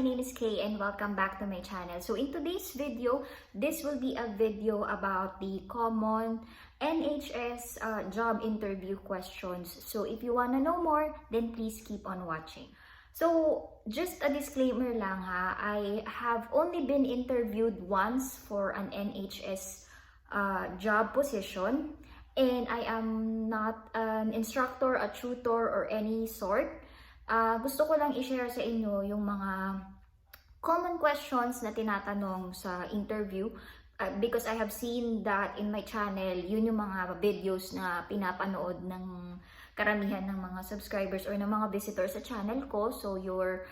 name is Kay and welcome back to my channel. So in today's video, this will be a video about the common NHS job interview questions. So if you wanna know more, then please keep on watching. So just a disclaimer lang ha, I have only been interviewed once for an NHS job position, and I am not an instructor, a tutor, or any sort. Gusto ko lang i-share sa inyo yung mga common questions na tinatanong sa interview because I have seen that in my channel. Yun yung mga videos na pinapanood ng karamihan ng mga subscribers or ng mga visitors sa channel ko. So you're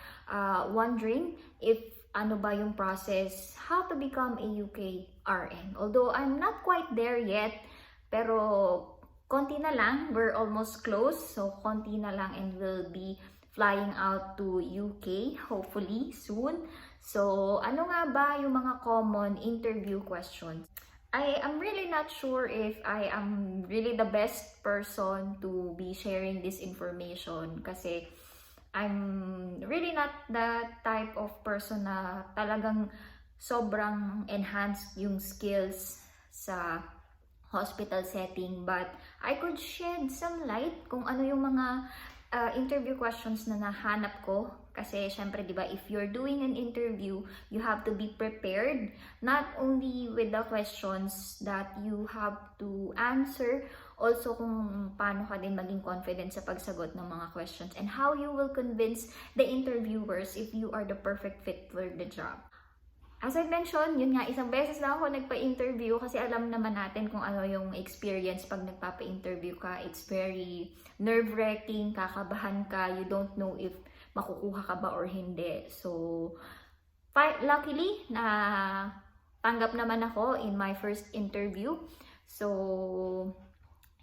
wondering if ano ba yung process, how to become a UKRN. Although I'm not quite there yet, pero konti na lang, we're almost close. So konti na lang and we'll be flying out to UK hopefully soon. So ano nga ba yung mga common interview questions? I am really not sure if I am really the best person to be sharing this information kasi I'm really not the type of person na talagang sobrang enhanced yung skills sa hospital setting, but I could shed some light kung ano yung mga interview questions na nahanap ko. Kasi syempre, di ba, if you're doing an interview, you have to be prepared not only with the questions that you have to answer, also kung paano ka din maging confident sa pagsagot ng mga questions and how you will convince the interviewers if you are the perfect fit for the job. As I mentioned, yun nga, isang beses lang ako nagpa-interview kasi alam naman natin kung ano yung experience pag nagpapa-interview ka. It's very nerve-wracking, kakabahan ka, you don't know if makukuha ka ba or hindi. So, luckily, na tanggap naman ako in my first interview. So,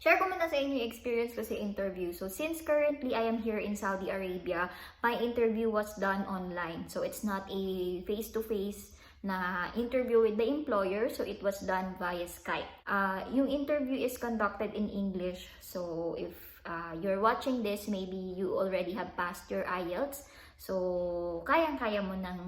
share ko muna sa inyo yung experience ko sa interview. So, since currently I am here in Saudi Arabia, my interview was done online. So, it's not a face-to-face na interview with the employer, so it was done via Skype. Yung interview is conducted in English, so if you're watching this, maybe you already have passed your IELTS, so kayang-kaya mo nang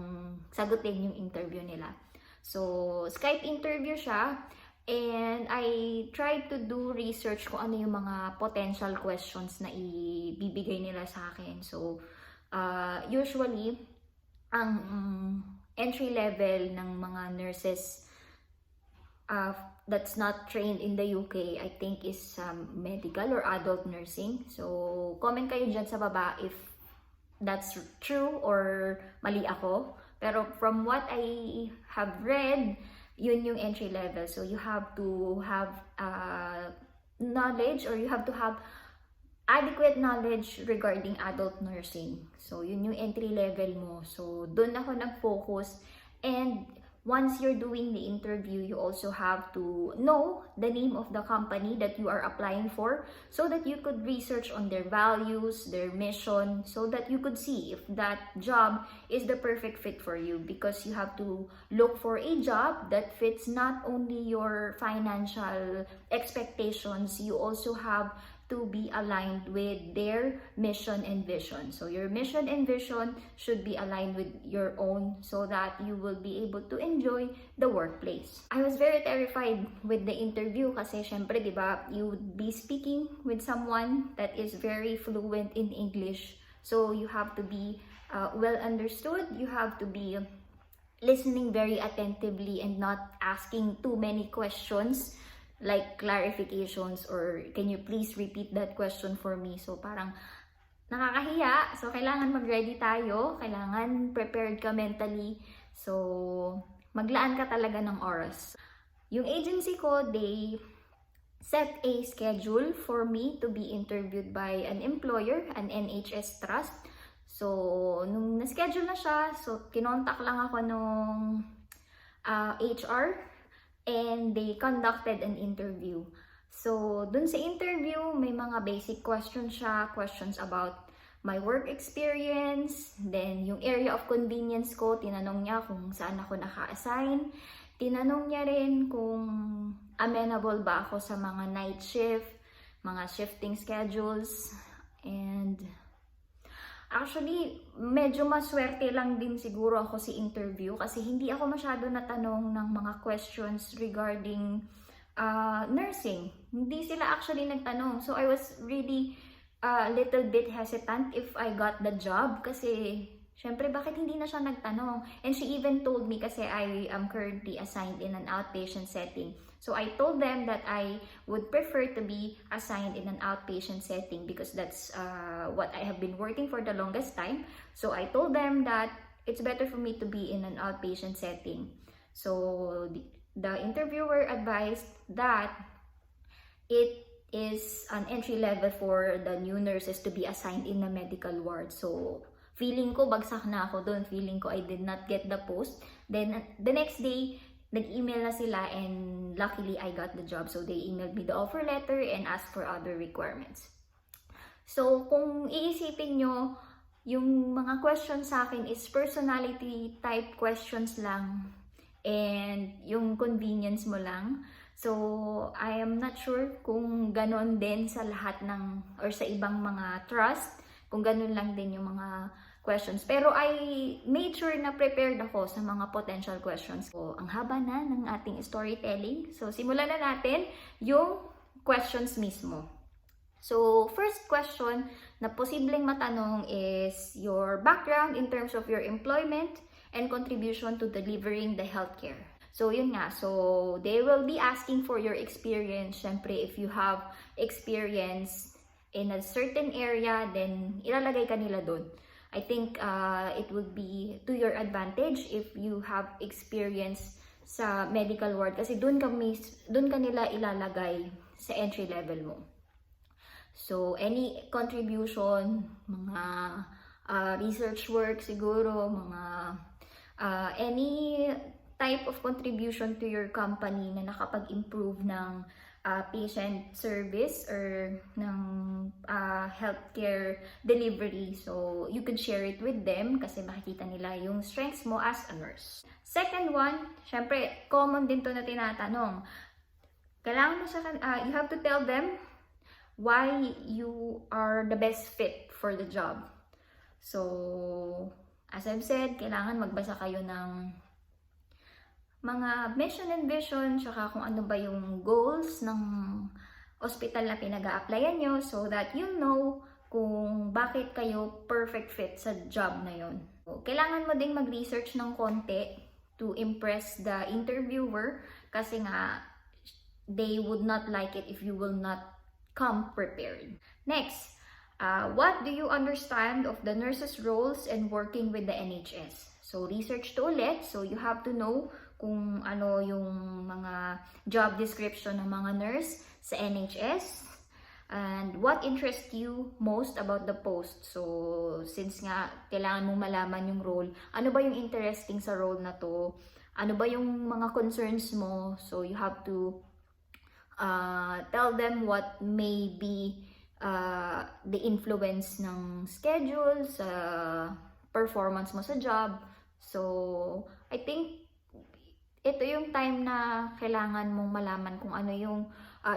sagutin yung interview nila. So Skype interview siya, and I tried to do research kung ano yung mga potential questions na ibibigay nila sa akin. So usually ang entry level ng mga nurses that's not trained in the UK, I think is medical or adult nursing. So comment kayo dyan sa baba if that's true or mali ako. Pero from what I have read, yun yung entry level. So you have to have knowledge, or you have to have adequate knowledge regarding adult nursing. So, yun yung entry level mo. So, doon ako nag-focus. And once you're doing the interview, you also have to know the name of the company that you are applying for so that you could research on their values, their mission, so that you could see if that job is the perfect fit for you. Because you have to look for a job that fits not only your financial expectations, you also have to be aligned with their mission and vision. So your mission and vision should be aligned with your own so that you will be able to enjoy the workplace. I was very terrified with the interview kasi syempre, di ba, you would be speaking with someone that is very fluent in English. So you have to be well understood. You have to be listening very attentively and not asking too many questions, like clarifications or can you please repeat that question for me. So parang nakakahiya. So kailangan mag-ready tayo, kailangan prepared ka mentally. So maglaan ka talaga ng oras. Yung agency ko, they set a schedule for me to be interviewed by an employer, an NHS trust. So nung na-schedule na siya, so kinontak lang ako nung HR, and they conducted an interview. So, dun sa interview, may mga basic questions siya, questions about my work experience, then yung area of convenience ko, tinanong niya kung saan ako naka-assign, tinanong niya rin kung amenable ba ako sa mga night shift, mga shifting schedules, and Actually, medyo maswerte lang din siguro ako sa interview kasi hindi ako masyado natanong ng mga questions regarding nursing. Hindi sila actually nagtanong. So I was really a little bit hesitant if I got the job kasi syempre bakit hindi na siya nagtanong? And she even told me kasi I am currently assigned in an outpatient setting. So I told them that I would prefer to be assigned in an outpatient setting because that's what I have been working for the longest time. So I told them that it's better for me to be in an outpatient setting. So the interviewer advised that it is an entry level for the new nurses to be assigned in a medical ward. So feeling ko bagsak na ako doon. Feeling ko I did not get the post. Then the next day, nag-email na sila and luckily I got the job. So they emailed me the offer letter and asked for other requirements. So kung iisipin nyo, yung mga questions sa akin is personality type questions lang and yung convenience mo lang. So I am not sure kung ganon din sa lahat ng or sa ibang mga trust, kung ganon lang din yung mga questions. Pero I made sure na prepared ako sa mga potential questions. So, ang haba na ng ating storytelling. So, simulan na natin yung questions mismo. So, first question na posibleng matanong is your background in terms of your employment and contribution to delivering the healthcare. So, yun nga. So, they will be asking for your experience. Syempre, if you have experience in a certain area, then ilalagay ka nila doon. I think it would be to your advantage if you have experience sa medical ward kasi doon ka nila ilalagay sa entry level mo. So any contribution, mga research work siguro, mga any type of contribution to your company na nakapag-improve ng patient service or ng healthcare delivery. So, you could share it with them kasi makikita nila yung strengths mo as a nurse. Second one, syempre, common din to na tinatanong. Kailangan mo you have to tell them why you are the best fit for the job. So, as I've said, kailangan magbasa kayo ng mga mission and vision, tsaka kung ano ba yung goals ng hospital na pinag-a-applyan nyo so that you know kung bakit kayo perfect fit sa job na yon. So, kailangan mo ding mag-research ng konti to impress the interviewer kasi nga they would not like it if you will not come prepared. Next, what do you understand of the nurses' roles and working with the NHS? So, research to ulit. So, you have to know kung ano yung mga job description ng mga nurse sa NHS and what interests you most about the post. So, since nga kailangan mong malaman yung role, ano ba yung interesting sa role na to? Ano ba yung mga concerns mo? So, you have to tell them what may be the influence ng schedule sa performance mo sa job. So, I think ito yung time na kailangan mong malaman kung ano yung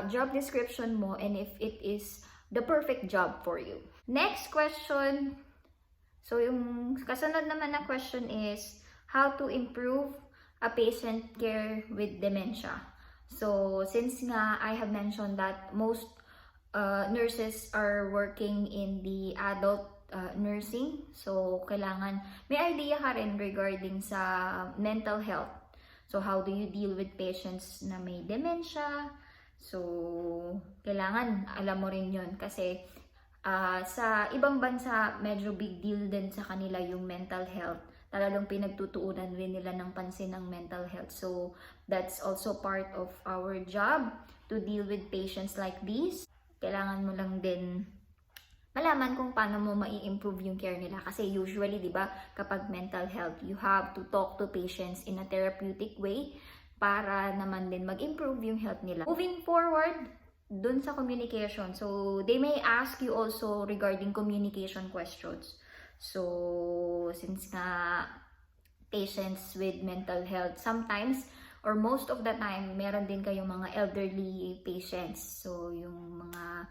job description mo and if it is the perfect job for you. Next question. So, yung kasunod naman na question is how to improve a patient care with dementia. So, since nga I have mentioned that most nurses are working in the adult nursing, so kailangan may idea ka rin regarding sa mental health. So, how do you deal with patients na may dementia? So, kailangan alam mo rin yun kasi sa ibang bansa, medyo big deal din sa kanila yung mental health. Talagang pinagtutuunan rin nila ng pansin ng mental health. So, that's also part of our job to deal with patients like this. Kailangan mo lang din malaman kung paano mo mai-improve yung care nila. Kasi usually, di ba, kapag mental health, you have to talk to patients in a therapeutic way para naman din mag-improve yung health nila. Moving forward, dun sa communication. So, they may ask you also regarding communication questions. So, since nga patients with mental health, sometimes or most of the time, meron din kayong mga elderly patients. So, yung mga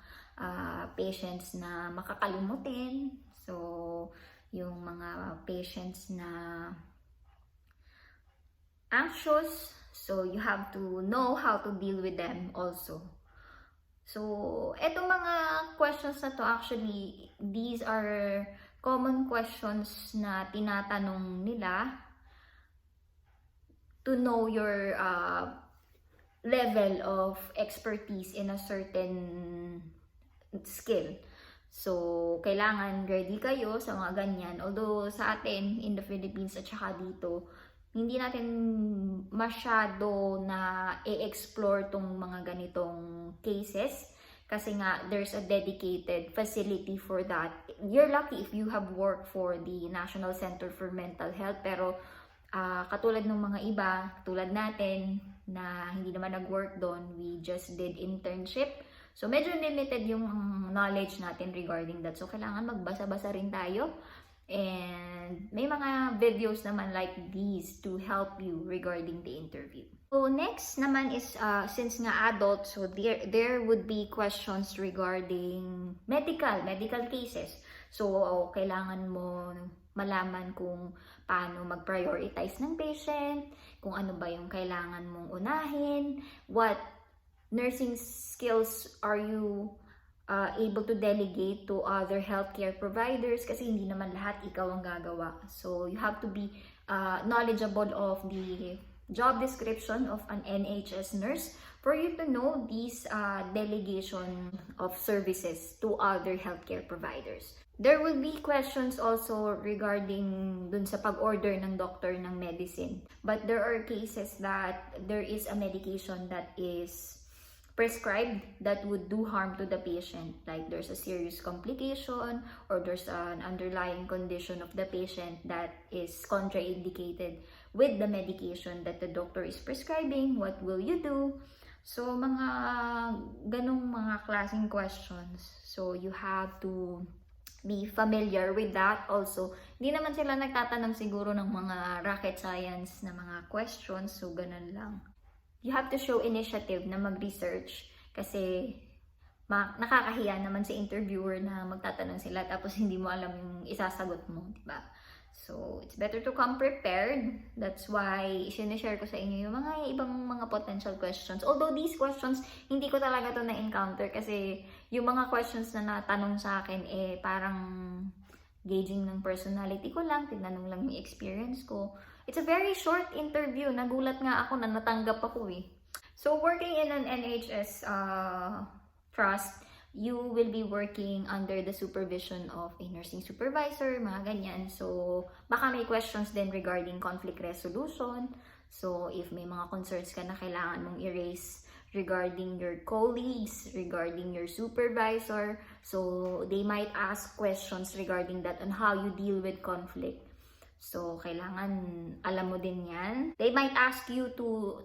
patients na makakalimutin. So, yung mga patients na anxious, so you have to know how to deal with them also. So, etong mga questions na to, actually, these are common questions na tinatanong nila to know your level of expertise in a certain skill. So, kailangan ready kayo sa mga ganyan. Although, sa atin, in the Philippines at saka dito, hindi natin masyado na i-explore tong mga ganitong cases. Kasi nga, there's a dedicated facility for that. You're lucky if you have worked for the National Center for Mental Health. Pero, katulad ng mga iba, tulad natin, na hindi naman nag-work doon, we just did internship. So, medyo limited yung knowledge natin regarding that. So, kailangan magbasa-basa rin tayo. And may mga videos naman like these to help you regarding the interview. So, next naman is, since nga adult, so there would be questions regarding medical cases. So, kailangan mo malaman kung paano mag-prioritize ng patient, kung ano ba yung kailangan mong unahin, what nursing skills are you able to delegate to other healthcare providers, kasi hindi naman lahat ikaw ang gagawa. So, you have to be knowledgeable of the job description of an NHS nurse for you to know these delegation of services to other healthcare providers. There will be questions also regarding dun sa pag-order ng doctor ng medicine. But there are cases that there is a medication that is prescribed that would do harm to the patient. Like there's a serious complication or there's an underlying condition of the patient that is contraindicated with the medication that the doctor is prescribing. What will you do? So, mga ganong mga klaseng questions. So, you have to be familiar with that also. Hindi naman sila nagtatanong siguro ng mga rocket science na mga questions. So, ganun lang. You have to show initiative na mag-research kasi nakakahiya naman sa interviewer na magtatanong sila tapos hindi mo alam yung isasagot mo, di ba? So, it's better to come prepared. That's why sinishare ko sa inyo yung mga ibang mga potential questions. Although these questions, hindi ko talaga to na-encounter kasi yung mga questions na natanong sa akin, parang gauging ng personality ko lang, tinanong lang yung experience ko. It's a very short interview. Nagulat nga ako na natanggap ako eh. So, working in an NHS trust, you will be working under the supervision of a nursing supervisor, mga ganyan. So, baka may questions din regarding conflict resolution. So, if may mga concerns ka na kailangan mong i-raise regarding your colleagues, regarding your supervisor, so they might ask questions regarding that on how you deal with conflict. So, kailangan alam mo din yan. They might ask you to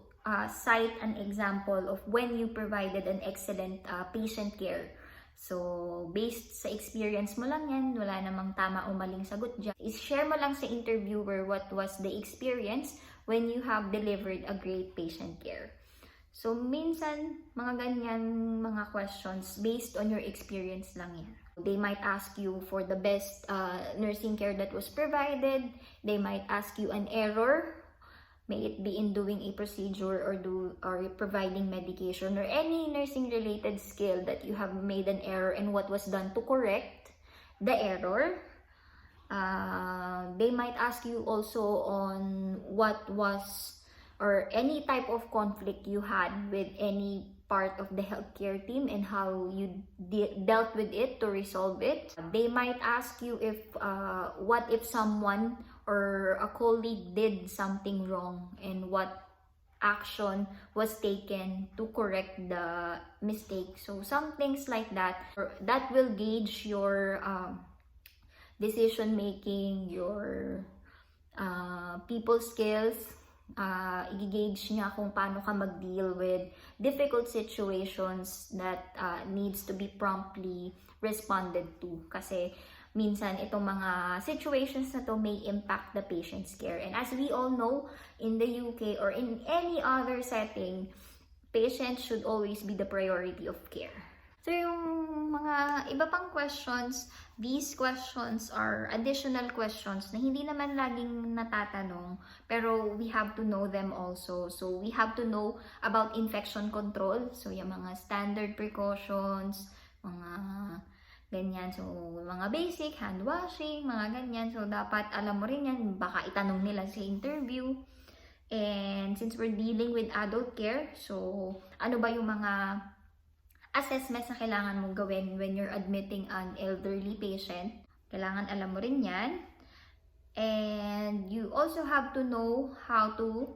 cite an example of when you provided an excellent patient care. So, based sa experience mo lang yan, wala namang tama o maling sagot dyan. I-share mo lang sa interviewer what was the experience when you have delivered a great patient care. So, minsan, mga ganyan, mga questions based on your experience lang yan. They might ask you for the best nursing care that was provided. They might ask you an error. May it be in doing a procedure or providing medication or any nursing related skill that you have made an error and what was done to correct the error. They might ask you also on what was or any type of conflict you had with any part of the healthcare team and how you dealt with it to resolve it. They might ask you if what if someone or a colleague did something wrong and what action was taken to correct the mistake. So some things like that will gauge your decision making, your people skills. I-gauge niya kung paano ka mag-deal with difficult situations that needs to be promptly responded to. Kasi minsan itong mga situations na to may impact the patient's care. And as we all know, in the UK or in any other setting, patients should always be the priority of care. So So yung mga iba pang questions, these questions are additional questions na hindi naman laging natatanong, pero we have to know them also. So we have to know about infection control. So yung mga standard precautions, mga ganyan. So mga basic, hand washing, mga ganyan. So dapat alam mo rin yan, baka itanong nila sa interview. And since we're dealing with adult care, so ano ba yung mga assessments na kailangan mong gawin when you're admitting an elderly patient. Kailangan alam mo rin yan. And you also have to know how to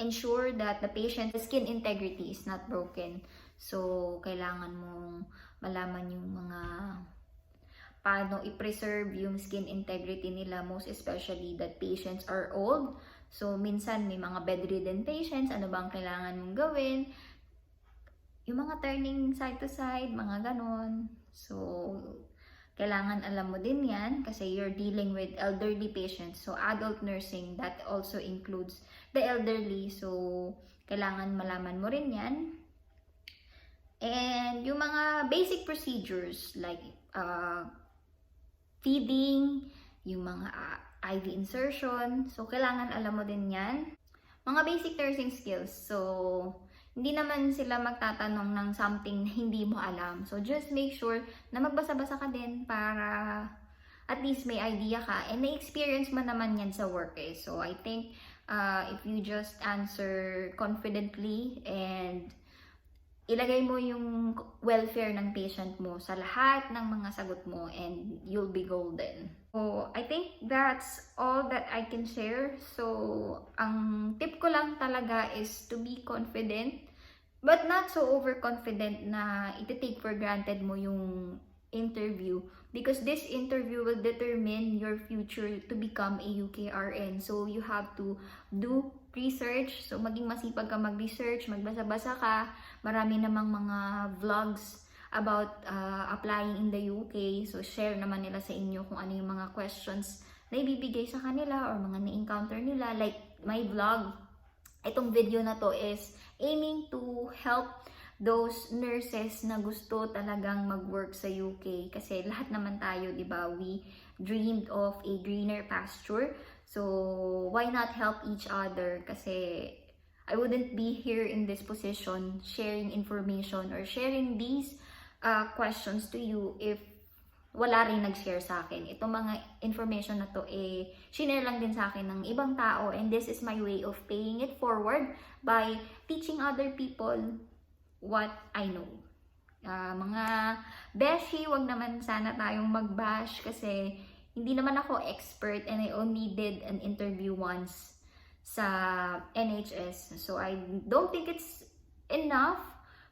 ensure that the patient's skin integrity is not broken. So, kailangan mong malaman yung mga paano i-preserve yung skin integrity nila, most especially that patients are old. So, minsan may mga bedridden patients, ano bang kailangan mong gawin? Yung mga turning side to side, mga ganon. So, kailangan alam mo din yan kasi you're dealing with elderly patients. So, adult nursing, that also includes the elderly. So, kailangan malaman mo rin yan. And yung mga basic procedures like feeding, yung mga IV insertion. So, kailangan alam mo din yan. Mga basic nursing skills. So, hindi naman sila magtatanong ng something na hindi mo alam. So, just make sure na magbasa-basa ka din para at least may idea ka. And na-experience mo naman yan sa work eh. So, I think if you just answer confidently and ilagay mo yung welfare ng patient mo sa lahat ng mga sagot mo and you'll be golden. So, I think that's all that I can share. So, ang tip ko lang talaga is to be confident but not so overconfident na iti-take for granted mo yung interview because this interview will determine your future to become a UKRN. So, you have to do research. So, maging masipag ka mag-research, magbasa-basa ka. Marami namang mga vlogs about applying in the UK. So, share naman nila sa inyo kung ano yung mga questions na ibibigay sa kanila or mga na-encounter nila. Like, my vlog, itong video na to is aiming to help those nurses na gusto talagang mag-work sa UK. Kasi lahat naman tayo, di ba, we dreamed of a greener pasture. So, why not help each other? Kasi I wouldn't be here in this position sharing information or sharing these questions to you if wala rin nag-share sa akin. Itong mga information na to, shinare lang din sa akin ng ibang tao. And this is my way of paying it forward by teaching other people what I know. Mga beshi, wag naman sana tayong mag-bash kasi hindi naman ako expert and I only did an interview once sa NHS. So I don't think it's enough,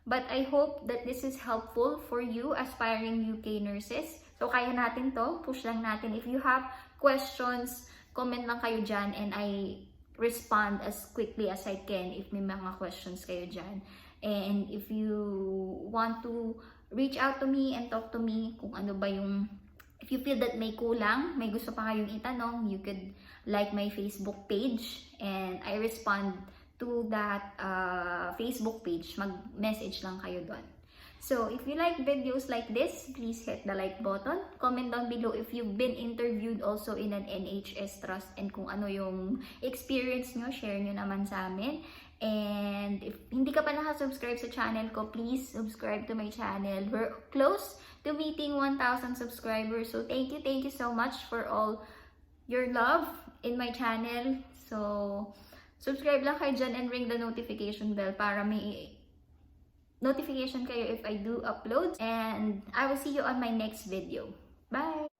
but I hope that this is helpful for you aspiring UK nurses. So kaya natin to, push lang natin. If you have questions, comment lang kayo dyan and I respond as quickly as I can if may mga questions kayo dyan. And if you want to reach out to me and talk to me kung ano ba yung, if you feel that may kulang, may gusto pa kayong itanong, you could like my Facebook page and I respond to that Facebook page. Mag-message lang kayo doon. So, if you like videos like this, please hit the like button. Comment down below if you've been interviewed also in an NHS trust and kung ano yung experience nyo, share nyo naman sa amin. And if hindi ka pa nakasubscribe sa channel ko, please subscribe to my channel. We're close to meeting 1,000 subscribers. So, thank you so much for all your love in my channel. So, subscribe lang kayo dyan and ring the notification bell para may notification kayo if I do upload. And I will see you on my next video. Bye!